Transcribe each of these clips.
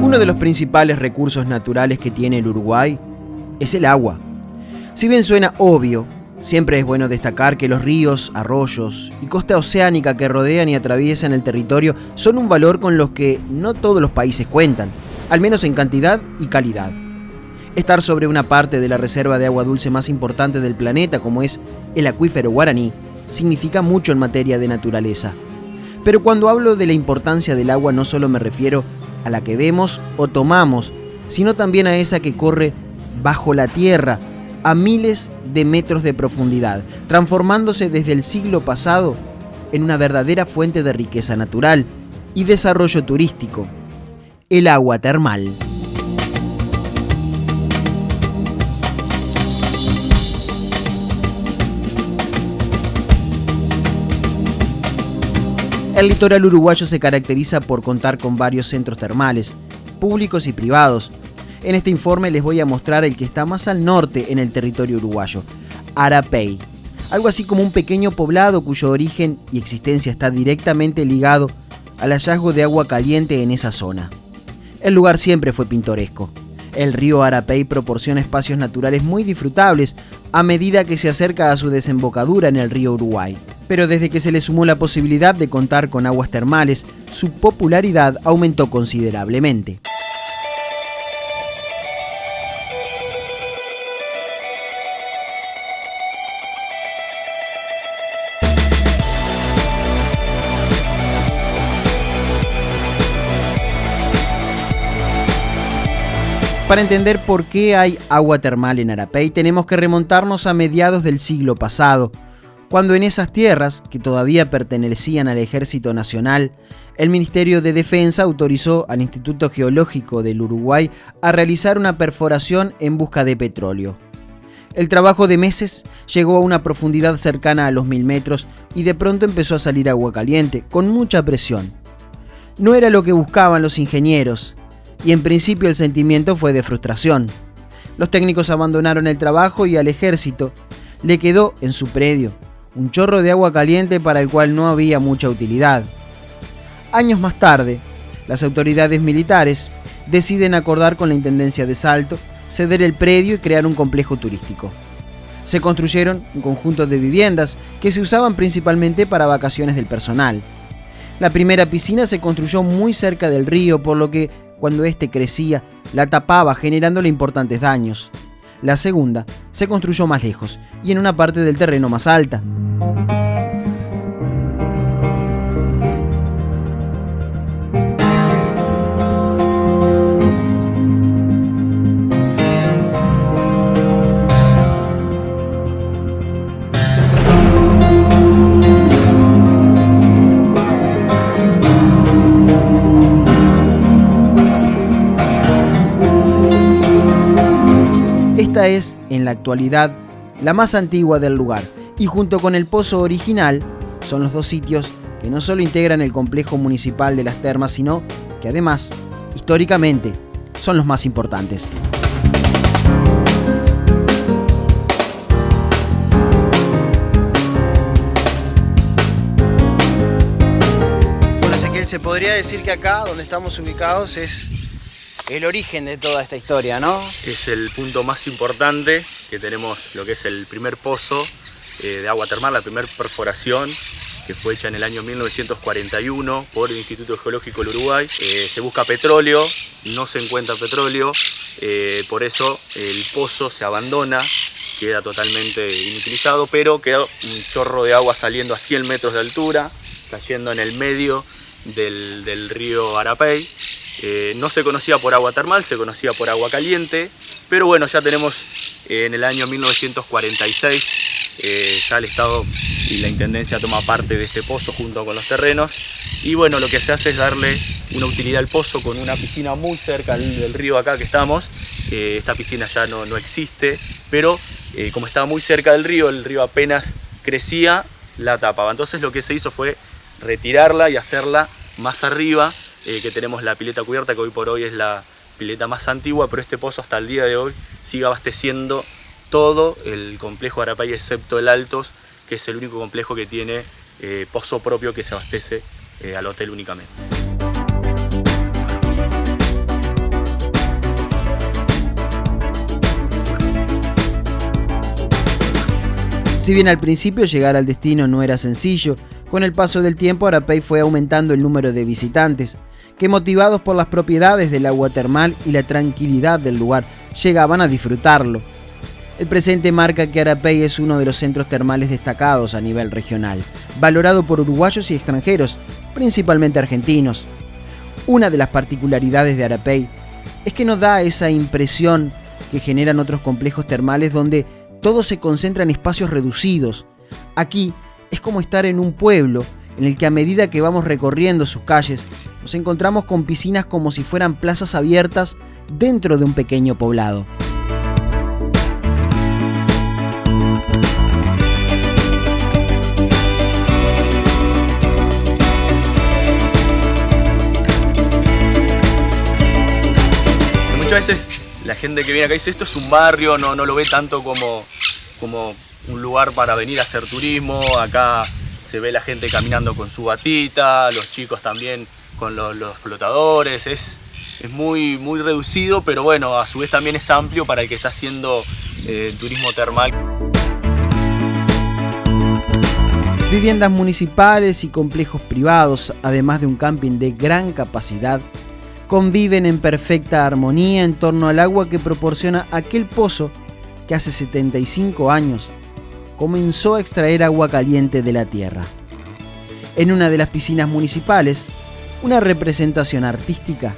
Uno de los principales recursos naturales que tiene el Uruguay es el agua. Si bien suena obvio, siempre es bueno destacar que los ríos, arroyos y costa oceánica que rodean y atraviesan el territorio son un valor con los que no todos los países cuentan, al menos en cantidad y calidad. Estar sobre una parte de la reserva de agua dulce más importante del planeta, como es el acuífero Guaraní, significa mucho en materia de naturaleza. Pero cuando hablo de la importancia del agua no solo me refiero a la que vemos o tomamos, sino también a esa que corre bajo la tierra a miles de metros de profundidad, transformándose desde el siglo pasado en una verdadera fuente de riqueza natural y desarrollo turístico, el agua termal. El litoral uruguayo se caracteriza por contar con varios centros termales, públicos y privados. En este informe les voy a mostrar el que está más al norte en el territorio uruguayo, Arapey, algo así como un pequeño poblado cuyo origen y existencia está directamente ligado al hallazgo de agua caliente en esa zona. El lugar siempre fue pintoresco. El río Arapey proporciona espacios naturales muy disfrutables a medida que se acerca a su desembocadura en el río Uruguay. Pero desde que se le sumó la posibilidad de contar con aguas termales, su popularidad aumentó considerablemente. Para entender por qué hay agua termal en Arapey, tenemos que remontarnos a mediados del siglo pasado, cuando en esas tierras, que todavía pertenecían al Ejército Nacional, el Ministerio de Defensa autorizó al Instituto Geológico del Uruguay a realizar una perforación en busca de petróleo. El trabajo de meses llegó a una profundidad cercana a los 1000 metros y de pronto empezó a salir agua caliente, con mucha presión. No era lo que buscaban los ingenieros, y en principio el sentimiento fue de frustración. Los técnicos abandonaron el trabajo y al ejército le quedó en su predio un chorro de agua caliente para el cual no había mucha utilidad. Años más tarde, las autoridades militares deciden acordar con la Intendencia de Salto, ceder el predio y crear un complejo turístico. Se construyeron un conjunto de viviendas que se usaban principalmente para vacaciones del personal. La primera piscina se construyó muy cerca del río, por lo que cuando éste crecía, la tapaba generándole importantes daños. La segunda se construyó más lejos y en una parte del terreno más alta. Esta es, en la actualidad, la más antigua del lugar, y junto con el pozo original, son los dos sitios que no solo integran el complejo municipal de las termas, sino que además, históricamente, son los más importantes. Bueno, Ezequiel, se podría decir que acá, donde estamos ubicados, es el origen de toda esta historia, ¿no? Es el punto más importante, que tenemos lo que es el primer pozo de agua termal, la primera perforación, que fue hecha en el año 1941 por el Instituto Geológico del Uruguay. Se busca petróleo, no se encuentra petróleo, por eso el pozo se abandona, queda totalmente inutilizado, pero queda un chorro de agua saliendo a 100 metros de altura, cayendo en el medio del río Arapey. No se conocía por agua termal, se conocía por agua caliente, pero bueno, ya tenemos en el año 1946 ya el Estado y la Intendencia toma parte de este pozo junto con los terrenos, y bueno, lo que se hace es darle una utilidad al pozo con una piscina muy cerca del río acá que estamos. Esta piscina ya no existe, pero como estaba muy cerca del río, el río apenas crecía, la tapaba. Entonces lo que se hizo fue retirarla y hacerla más arriba, que tenemos la pileta cubierta, que hoy por hoy es la pileta más antigua, pero este pozo hasta el día de hoy sigue abasteciendo todo el complejo de Arapey, excepto el Altos, que es el único complejo que tiene pozo propio que se abastece al hotel únicamente. Si bien al principio llegar al destino no era sencillo, con el paso del tiempo Arapey fue aumentando el número de visitantes, que motivados por las propiedades del agua termal y la tranquilidad del lugar, llegaban a disfrutarlo. El presente marca que Arapey es uno de los centros termales destacados a nivel regional, valorado por uruguayos y extranjeros, principalmente argentinos. Una de las particularidades de Arapey es que no da esa impresión que generan otros complejos termales donde todo se concentra en espacios reducidos. Aquí es como estar en un pueblo en el que a medida que vamos recorriendo sus calles, nos encontramos con piscinas como si fueran plazas abiertas dentro de un pequeño poblado. Muchas veces la gente que viene acá dice esto es un barrio, no lo ve tanto como un lugar para venir a hacer turismo. Acá se ve la gente caminando con su batita, los chicos también con los flotadores. Es muy reducido, pero bueno, a su vez también es amplio para el que está haciendo turismo termal. Viviendas municipales y complejos privados, además de un camping de gran capacidad, conviven en perfecta armonía en torno al agua que proporciona aquel pozo que hace 75 años comenzó a extraer agua caliente de la tierra. En una de las piscinas municipales, una representación artística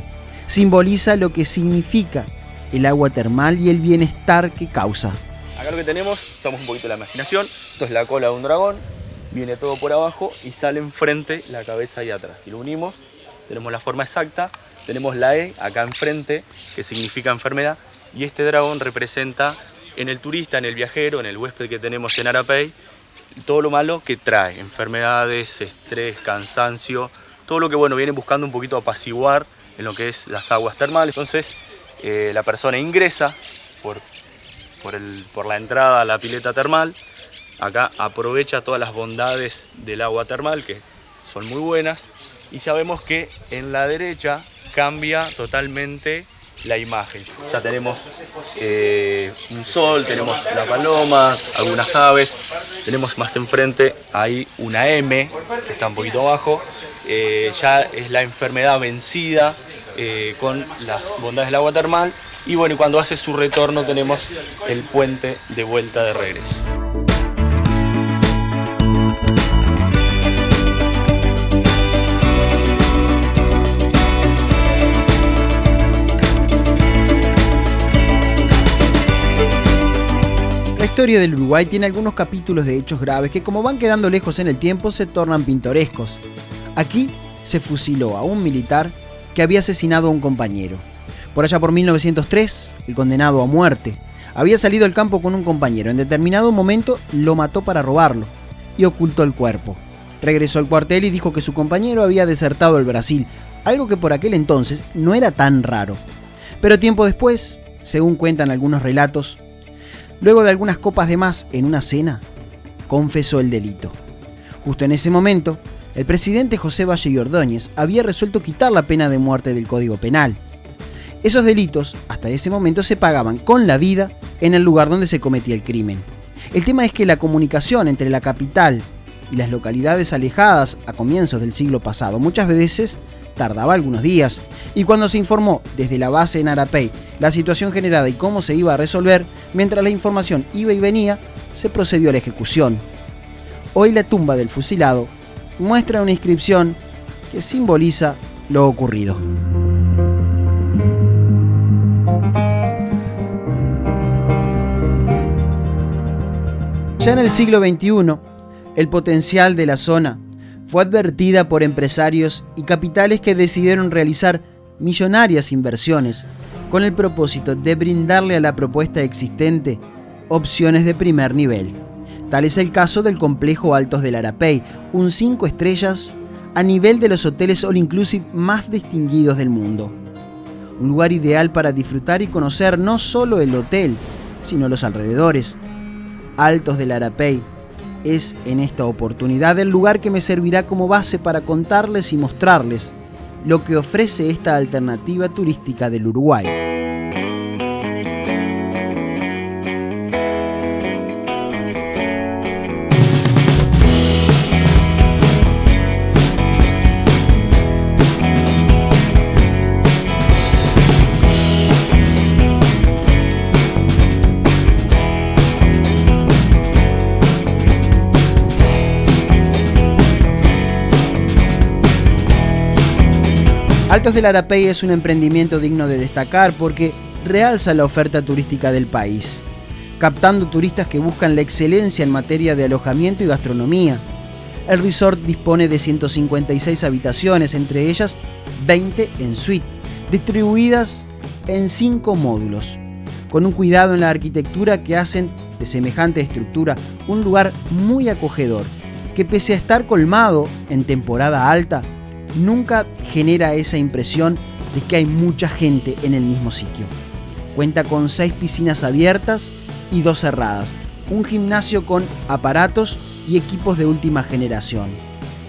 simboliza lo que significa el agua termal y el bienestar que causa. Acá lo que tenemos, usamos un poquito la imaginación, esto es la cola de un dragón, viene todo por abajo y sale enfrente la cabeza ahí atrás. Si lo unimos, tenemos la forma exacta. Tenemos la E acá enfrente, que significa enfermedad, y este dragón representa en el turista, en el viajero, en el huésped que tenemos en Arapey, todo lo malo que trae, enfermedades, estrés, cansancio, todo lo que viene buscando un poquito apaciguar en lo que es las aguas termales. Entonces la persona ingresa por la entrada a la pileta termal, acá aprovecha todas las bondades del agua termal, que son muy buenas, y ya vemos que en la derecha cambia totalmente la imagen. Ya tenemos un sol, tenemos la paloma, algunas aves, tenemos más enfrente ahí una M, que está un poquito abajo, ya es la enfermedad vencida con las bondades del agua termal, y cuando hace su retorno tenemos el puente de vuelta de regreso. La historia del Uruguay tiene algunos capítulos de hechos graves que, como van quedando lejos en el tiempo, se tornan pintorescos. Aquí se fusiló a un militar que había asesinado a un compañero. Por allá por 1903, el condenado a muerte había salido al campo con un compañero. En determinado momento lo mató para robarlo y ocultó el cuerpo. Regresó al cuartel y dijo que su compañero había desertado al Brasil, algo que por aquel entonces no era tan raro. Pero tiempo después, según cuentan algunos relatos, luego de algunas copas de más en una cena, confesó el delito. Justo en ese momento, el presidente José Valle y Ordóñez había resuelto quitar la pena de muerte del Código Penal. Esos delitos, hasta ese momento, se pagaban con la vida en el lugar donde se cometía el crimen. El tema es que la comunicación entre la capital y las localidades alejadas a comienzos del siglo pasado muchas veces tardaba algunos días, y cuando se informó desde la base en Arapey la situación generada y cómo se iba a resolver, mientras la información iba y venía, se procedió a la ejecución. Hoy la tumba del fusilado muestra una inscripción que simboliza lo ocurrido. Ya en el siglo XXI, el potencial de la zona fue advertida por empresarios y capitales que decidieron realizar millonarias inversiones con el propósito de brindarle a la propuesta existente opciones de primer nivel. Tal es el caso del complejo Altos del Arapey, un 5 estrellas a nivel de los hoteles all inclusive más distinguidos del mundo. Un lugar ideal para disfrutar y conocer no solo el hotel, sino los alrededores. Altos del Arapey es en esta oportunidad el lugar que me servirá como base para contarles y mostrarles lo que ofrece esta alternativa turística del Uruguay. Altos del Arapey es un emprendimiento digno de destacar porque realza la oferta turística del país, captando turistas que buscan la excelencia en materia de alojamiento y gastronomía. El resort dispone de 156 habitaciones, entre ellas 20 en suite, distribuidas en 5 módulos, con un cuidado en la arquitectura que hacen de semejante estructura un lugar muy acogedor, que pese a estar colmado en temporada alta, nunca genera esa impresión de que hay mucha gente en el mismo sitio. Cuenta con 6 piscinas abiertas y 2 cerradas, un gimnasio con aparatos y equipos de última generación,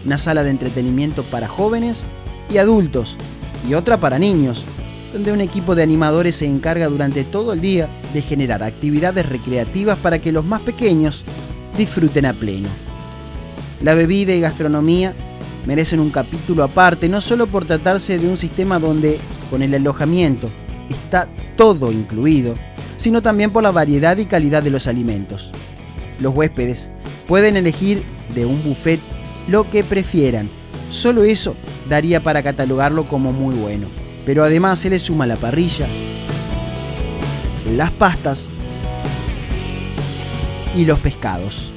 una sala de entretenimiento para jóvenes y adultos y otra para niños, donde un equipo de animadores se encarga durante todo el día de generar actividades recreativas para que los más pequeños disfruten a pleno. La bebida y gastronomía merecen un capítulo aparte, no solo por tratarse de un sistema donde con el alojamiento está todo incluido, sino también por la variedad y calidad de los alimentos. Los huéspedes pueden elegir de un buffet lo que prefieran, solo eso daría para catalogarlo como muy bueno, pero además se le suma la parrilla, las pastas y los pescados.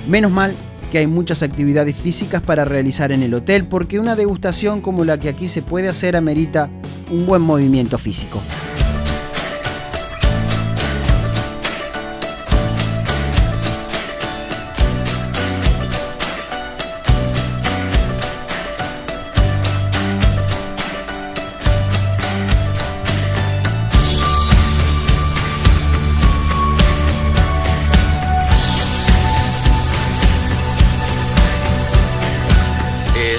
Menos mal que hay muchas actividades físicas para realizar en el hotel, porque una degustación como la que aquí se puede hacer amerita un buen movimiento físico.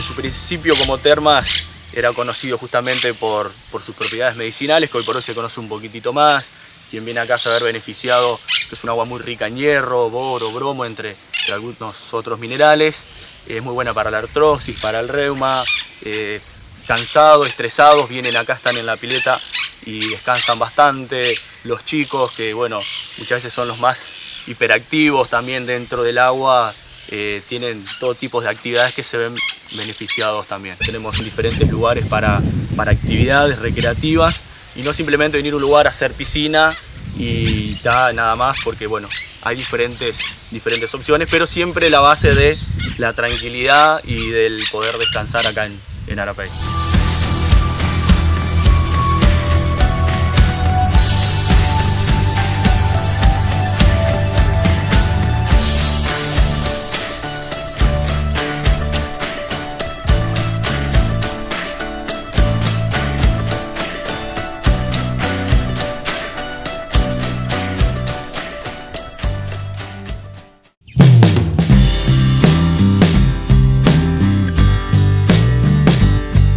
Su principio como termas era conocido justamente por sus propiedades medicinales, que hoy por hoy se conoce un poquitito más. Quien viene acá se va a ver beneficiado, que es un agua muy rica en hierro, boro, bromo, entre algunos otros minerales. Es muy buena para la artrosis, para el reuma. Cansados, estresados, vienen acá, están en la pileta y descansan bastante. Los chicos, que bueno, muchas veces son los más hiperactivos también dentro del agua, tienen todo tipo de actividades que se ven beneficiados también. Tenemos diferentes lugares para actividades recreativas y no simplemente venir a un lugar a hacer piscina y nada más, porque bueno, hay diferentes opciones, pero siempre la base de la tranquilidad y del poder descansar acá en Arapey.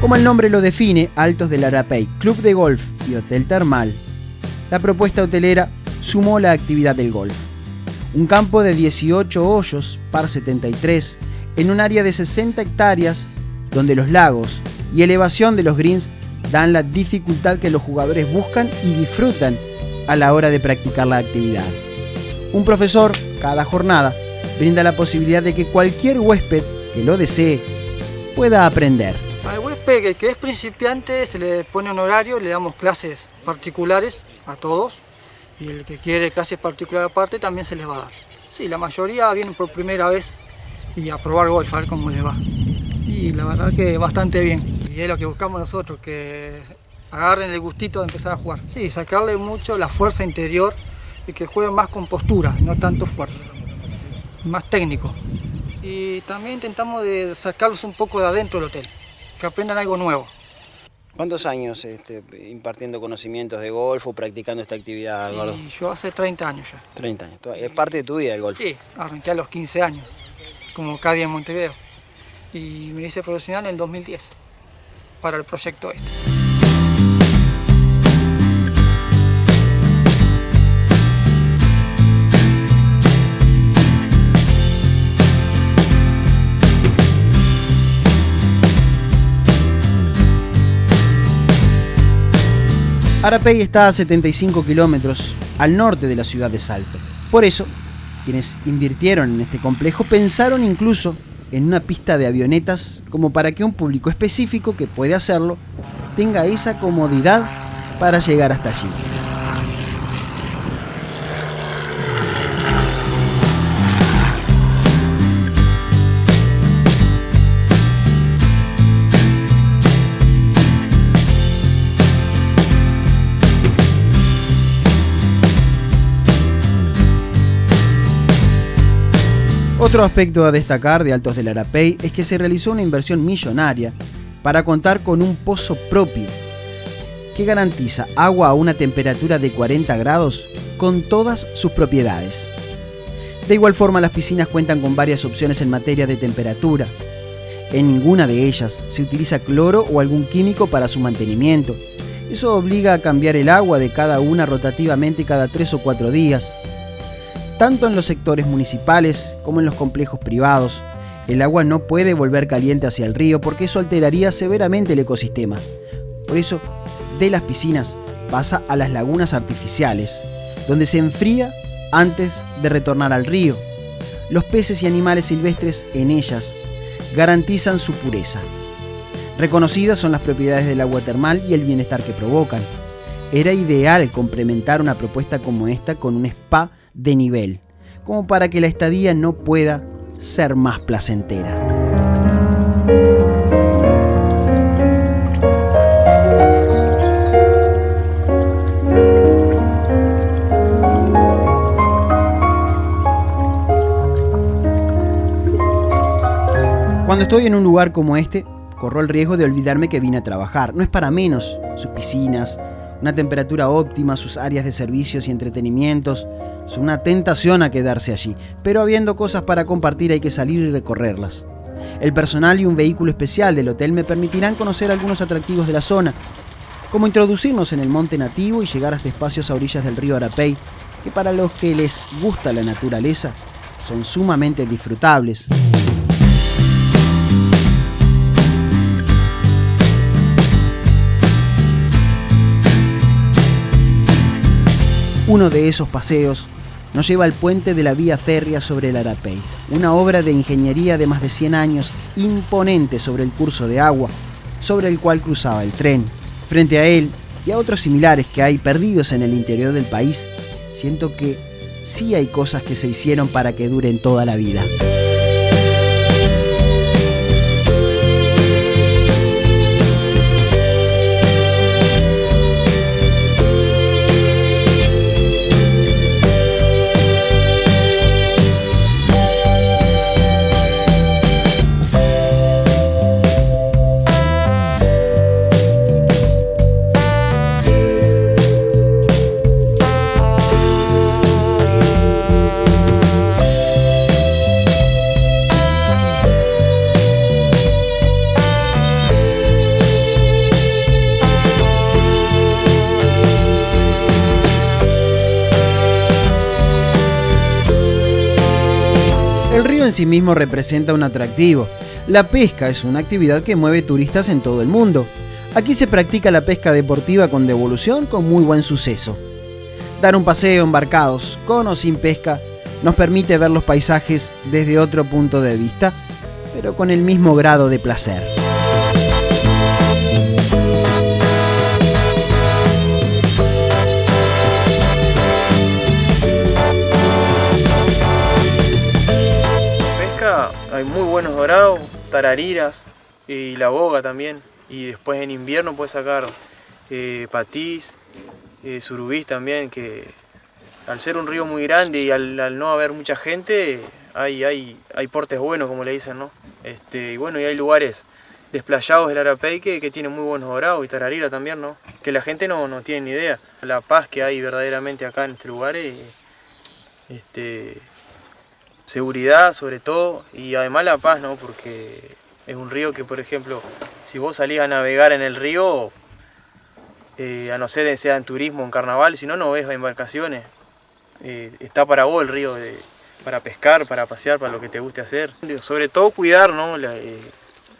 Como el nombre lo define, Altos del Arapey, club de golf y hotel termal, la propuesta hotelera sumó la actividad del golf. Un campo de 18 hoyos, par 73, en un área de 60 hectáreas, donde los lagos y elevación de los greens dan la dificultad que los jugadores buscan y disfrutan a la hora de practicar la actividad. Un profesor, cada jornada, brinda la posibilidad de que cualquier huésped que lo desee pueda aprender. Al huésped, el que es principiante, se le pone un horario, le damos clases particulares a todos, y el que quiere clases particulares aparte también se les va a dar. Sí, la mayoría vienen por primera vez y a probar golf, a ver cómo les va. Y la verdad que bastante bien. Y es lo que buscamos nosotros, que agarren el gustito de empezar a jugar. Sí, sacarle mucho la fuerza interior y que jueguen más con postura, no tanto fuerza. Más técnico. Y también intentamos de sacarlos un poco de adentro del hotel, que aprendan algo nuevo. ¿Cuántos años impartiendo conocimientos de golf o practicando esta actividad, Eduardo? Y yo hace 30 años ya. 30 años. ¿Es parte de tu vida el golf? Sí, arranqué a los 15 años, como cada día en Montevideo. Y me hice profesional en el 2010, para el proyecto este. Arapey está a 75 kilómetros al norte de la ciudad de Salto. Por eso, quienes invirtieron en este complejo pensaron incluso en una pista de avionetas como para que un público específico que puede hacerlo tenga esa comodidad para llegar hasta allí. Otro aspecto a destacar de Altos del Arapey es que se realizó una inversión millonaria para contar con un pozo propio que garantiza agua a una temperatura de 40 grados con todas sus propiedades. De igual forma, las piscinas cuentan con varias opciones en materia de temperatura. En ninguna de ellas se utiliza cloro o algún químico para su mantenimiento. Eso obliga a cambiar el agua de cada una rotativamente cada 3 o 4 días. Tanto en los sectores municipales como en los complejos privados, el agua no puede volver caliente hacia el río porque eso alteraría severamente el ecosistema. Por eso, de las piscinas pasa a las lagunas artificiales, donde se enfría antes de retornar al río. Los peces y animales silvestres en ellas garantizan su pureza. Reconocidas son las propiedades del agua termal y el bienestar que provocan. Era ideal complementar una propuesta como esta con un spa de nivel, como para que la estadía no pueda ser más placentera. Cuando estoy en un lugar como este, corro el riesgo de olvidarme que vine a trabajar. No es para menos. Sus piscinas, una temperatura óptima, sus áreas de servicios y entretenimientos, es una tentación a quedarse allí, pero habiendo cosas para compartir hay que salir y recorrerlas. El personal y un vehículo especial del hotel me permitirán conocer algunos atractivos de la zona, como introducirnos en el monte nativo y llegar hasta espacios a orillas del río Arapey, que para los que les gusta la naturaleza son sumamente disfrutables. Uno de esos paseos nos lleva al puente de la vía férrea sobre el Arapey, una obra de ingeniería de más de 100 años, imponente sobre el curso de agua, sobre el cual cruzaba el tren. Frente a él y a otros similares que hay perdidos en el interior del país, siento que sí hay cosas que se hicieron para que duren toda la vida. El río en sí mismo representa un atractivo. La pesca es una actividad que mueve turistas en todo el mundo. Aquí se practica la pesca deportiva con devolución con muy buen suceso. Dar un paseo embarcados, con o sin pesca, nos permite ver los paisajes desde otro punto de vista, pero con el mismo grado de placer. Hay muy buenos dorados, tarariras y la boga también. Y después en invierno puedes sacar patís, surubís también, que al ser un río muy grande y al no haber mucha gente, hay portes buenos, como le dicen, ¿no? Y bueno, y hay lugares desplayados del Arapey que tienen muy buenos dorados, y Tararira también, ¿no? Que la gente no tiene ni idea. La paz que hay verdaderamente acá en este lugar, seguridad sobre todo, y además la paz, ¿no? Porque es un río que, por ejemplo, si vos salís a navegar en el río, a no ser que sea en turismo, en carnaval, si no, no ves embarcaciones. Está para vos el río, para pescar, para pasear, para lo que te guste hacer. Sobre todo cuidar, ¿no? La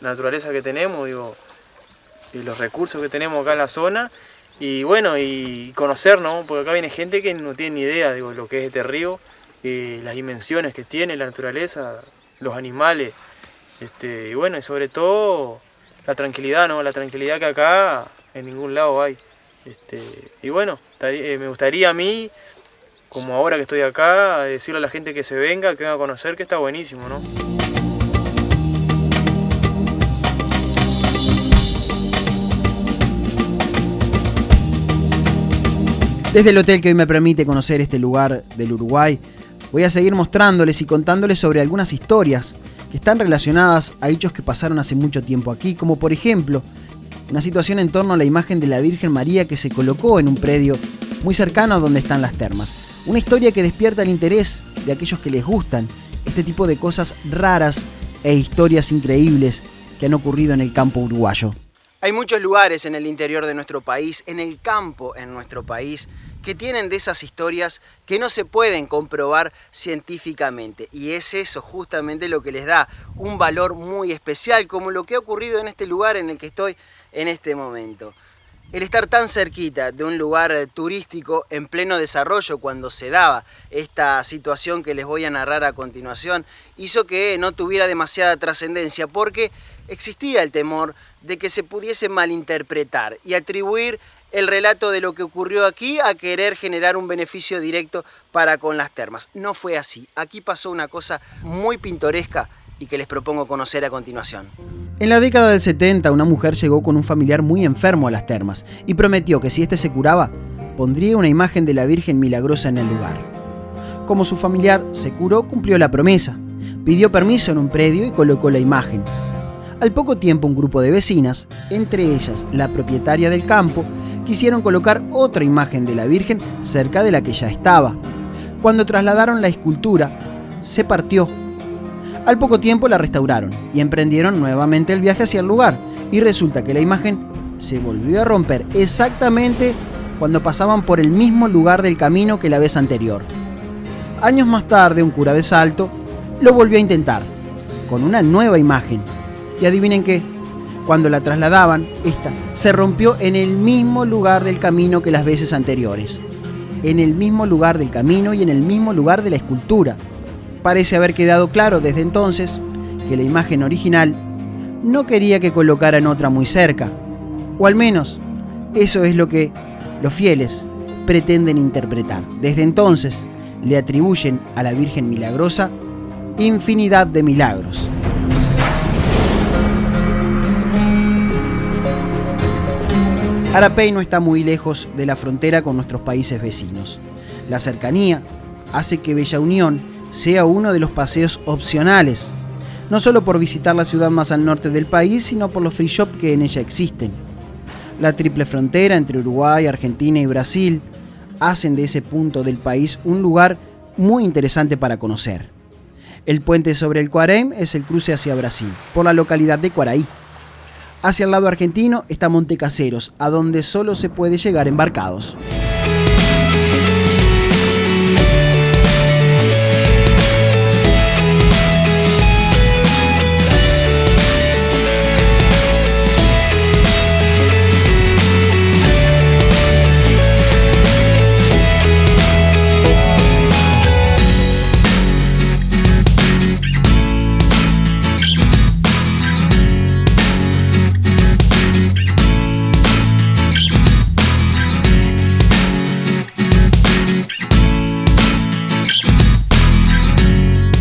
naturaleza que tenemos, y los recursos que tenemos acá en la zona, y bueno, y conocer, ¿no? Porque acá viene gente que no tiene ni idea de lo que es este río, las dimensiones que tiene la naturaleza, los animales, y bueno, y sobre todo la tranquilidad, ¿no? La tranquilidad que acá en ningún lado hay. Y bueno, me gustaría a mí, como ahora que estoy acá, decirle a la gente que venga a conocer, que está buenísimo, ¿no? Desde el hotel que hoy me permite conocer este lugar del Uruguay, voy a seguir mostrándoles y contándoles sobre algunas historias que están relacionadas a hechos que pasaron hace mucho tiempo aquí, como por ejemplo, una situación en torno a la imagen de la Virgen María que se colocó en un predio muy cercano a donde están las termas. Una historia que despierta el interés de aquellos que les gustan este tipo de cosas raras e historias increíbles que han ocurrido en el campo uruguayo. Hay muchos lugares en el interior de nuestro país, en el campo en nuestro país, que tienen de esas historias que no se pueden comprobar científicamente. Y es eso justamente lo que les da un valor muy especial, como lo que ha ocurrido en este lugar en el que estoy en este momento. El estar tan cerquita de un lugar turístico en pleno desarrollo cuando se daba esta situación que les voy a narrar a continuación, hizo que no tuviera demasiada trascendencia, porque existía el temor de que se pudiese malinterpretar y atribuir el relato de lo que ocurrió aquí a querer generar un beneficio directo para con las termas. No fue así. Aquí pasó una cosa muy pintoresca y que les propongo conocer a continuación. En la década del 70, una mujer llegó con un familiar muy enfermo a las termas y prometió que si este se curaba, pondría una imagen de la Virgen Milagrosa en el lugar. Como su familiar se curó, cumplió la promesa, pidió permiso en un predio y colocó la imagen. Al poco tiempo, un grupo de vecinas, entre ellas la propietaria del campo, quisieron colocar otra imagen de la Virgen cerca de la que ya estaba. Cuando trasladaron la escultura, se partió. Al poco tiempo la restauraron y emprendieron nuevamente el viaje hacia el lugar, y resulta que la imagen se volvió a romper exactamente cuando pasaban por el mismo lugar del camino que la vez anterior. Años más tarde, un cura de Salto lo volvió a intentar, con una nueva imagen. Y adivinen qué, cuando la trasladaban, esta se rompió en el mismo lugar del camino que las veces anteriores. En el mismo lugar del camino y en el mismo lugar de la escultura. Parece haber quedado claro desde entonces que la imagen original no quería que colocaran otra muy cerca. O al menos, eso es lo que los fieles pretenden interpretar. Desde entonces, le atribuyen a la Virgen Milagrosa infinidad de milagros. Arapey no está muy lejos de la frontera con nuestros países vecinos. La cercanía hace que Bella Unión sea uno de los paseos opcionales, no solo por visitar la ciudad más al norte del país, sino por los free shop que en ella existen. La triple frontera entre Uruguay, Argentina y Brasil hacen de ese punto del país un lugar muy interesante para conocer. El puente sobre el Cuarem es el cruce hacia Brasil, por la localidad de Quaraí. Hacia el lado argentino está Montecaseros, a donde solo se puede llegar embarcados.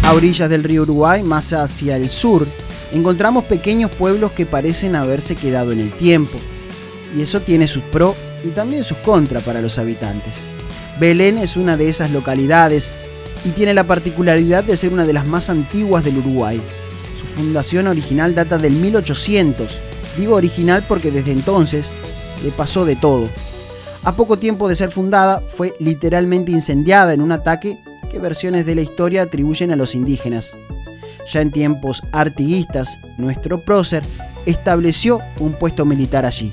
A orillas del río Uruguay, más hacia el sur, encontramos pequeños pueblos que parecen haberse quedado en el tiempo. Y eso tiene sus pros y también sus contras para los habitantes. Belén es una de esas localidades y tiene la particularidad de ser una de las más antiguas del Uruguay. Su fundación original data del 1800. Digo original porque desde entonces le pasó de todo. A poco tiempo de ser fundada, fue literalmente incendiada en un ataque que versiones de la historia atribuyen a los indígenas. Ya en tiempos artiguistas, nuestro prócer estableció un puesto militar allí,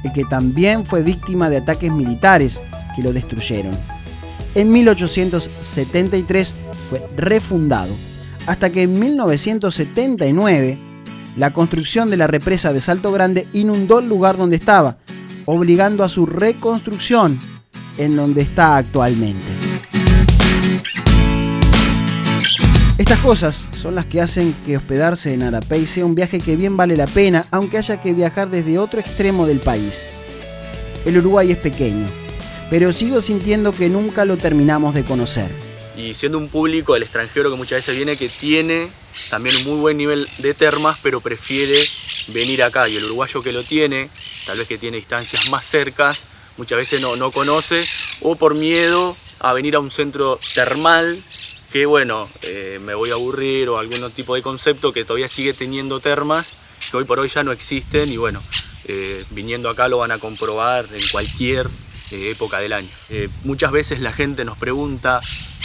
el que también fue víctima de ataques militares que lo destruyeron. En 1873 fue refundado, hasta que en 1979 la construcción de la represa de Salto Grande inundó el lugar donde estaba, obligando a su reconstrucción en donde está actualmente. Estas cosas son las que hacen que hospedarse en Arapey sea un viaje que bien vale la pena, aunque haya que viajar desde otro extremo del país. El Uruguay es pequeño, pero sigo sintiendo que nunca lo terminamos de conocer. Y siendo un público del extranjero que muchas veces viene, que tiene también un muy buen nivel de termas, pero prefiere venir acá. Y el uruguayo que lo tiene, tal vez que tiene distancias más cercas, muchas veces no conoce, o por miedo a venir a un centro termal, que bueno, me voy a aburrir, o algún tipo de concepto que todavía sigue teniendo termas, que hoy por hoy ya no existen, y bueno, viniendo acá lo van a comprobar en cualquier época del año. Muchas veces la gente nos pregunta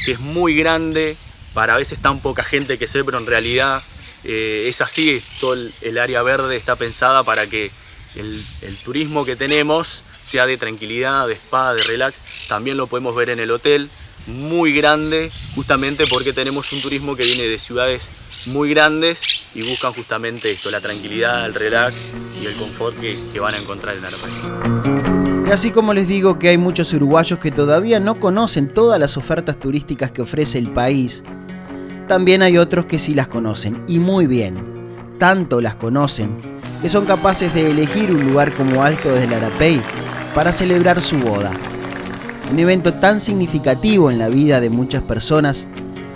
que es muy grande para a veces tan poca gente que sé, pero en realidad es así. Todo el área verde está pensada para que el turismo que tenemos sea de tranquilidad, de spa, de relax. También lo podemos ver en el hotel, muy grande, justamente porque tenemos un turismo que viene de ciudades muy grandes y buscan justamente esto, la tranquilidad, el relax y el confort que van a encontrar en Arapey. Y así como les digo que hay muchos uruguayos que todavía no conocen todas las ofertas turísticas que ofrece el país, también hay otros que sí las conocen, y muy bien. Tanto las conocen, que son capaces de elegir un lugar como Alto del Arapey para celebrar su boda. Un evento tan significativo en la vida de muchas personas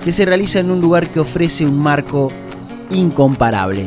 que se realiza en un lugar que ofrece un marco incomparable.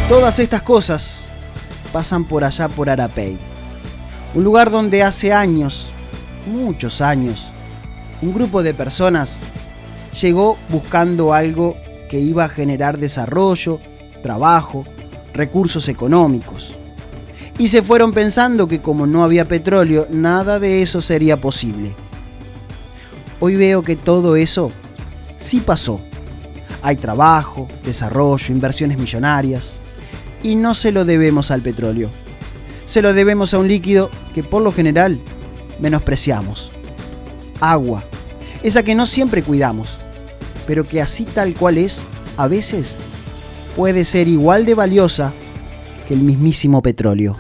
Todas estas cosas pasan por allá por Arapey, un lugar donde hace años, muchos años, un grupo de personas llegó buscando algo que iba a generar desarrollo, trabajo, recursos económicos. Y se fueron pensando que como no había petróleo, nada de eso sería posible. Hoy veo que todo eso sí pasó. Hay trabajo, desarrollo, inversiones millonarias. Y no se lo debemos al petróleo. Se lo debemos a un líquido que por lo general menospreciamos. Agua. Esa que no siempre cuidamos, pero que así tal cual es, a veces puede ser igual de valiosa que el mismísimo petróleo.